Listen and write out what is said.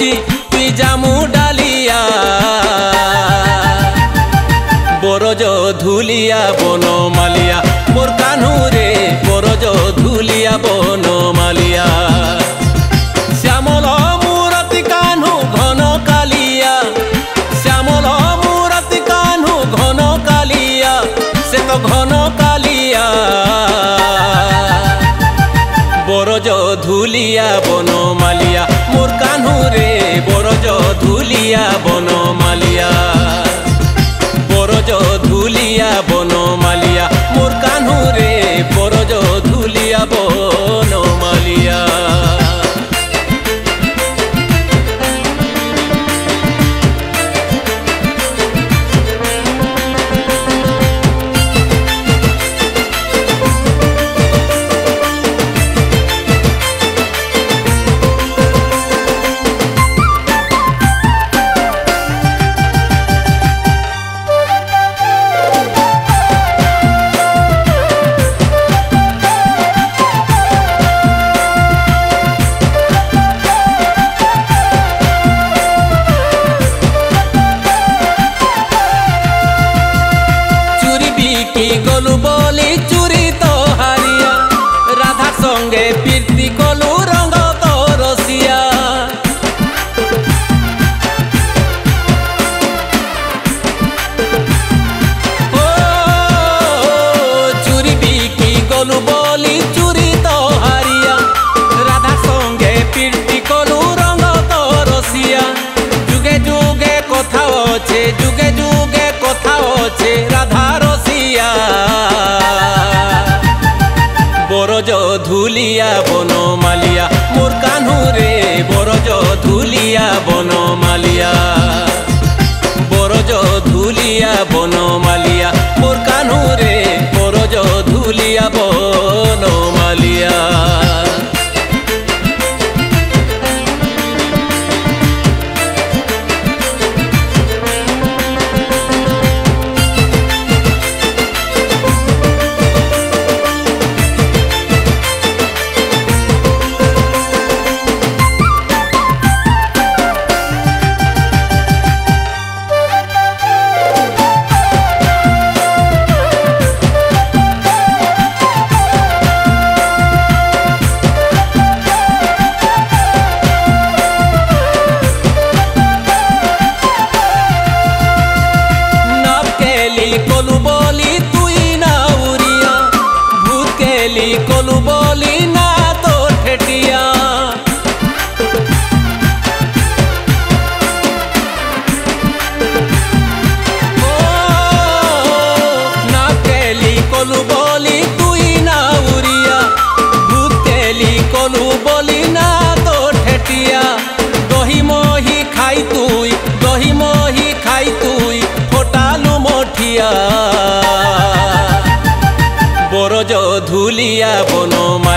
खुशी तुई जामु डालिया बरज धुलिया बनमालिया मोर कान्हू रे बरज धुलिया बनमालिया श्यामल मूरति कान्हू घन कालिया श्यामल मूरति कान्हू घन कालिया से तो घन कालिया बरज धुलिया बनमालिया मोर कान्हू रे बरज धुलिया बनमालिया बरज धुलिया बनमालिया मोर कान्हू रे बरज धुलिया बनमालिया गलु बोली चूरी तो हारिया राधा संगे प्रीति कलु रंग तो रसिया ओ चूरी बिकी गलु बोली चूरी तो हारिया राधा संगे प्रीति कलु रंग तो रसिया जुगे जुगे कथा अच्छे जुगे जुगे कथा अच्छे राधा बरज धुलिया बनमालिया मोर कान्हू रे बरज धुलिया बनमालिया बरज धुलिया बनमालिया मोर कान्हू रे बरज धुलिया बनमालिया कलु बोली तुई ना उरिया भूत केली कलु बोली ना तो ठेटिया ओ ना केली कलु बोली तुई ना उरिया भूत केली कलु बोली ना तो ठेटिया दही मोही खाई तुई दही मोही खाई तुई फोटालु मोठिया बरज धुलिया बनमालिया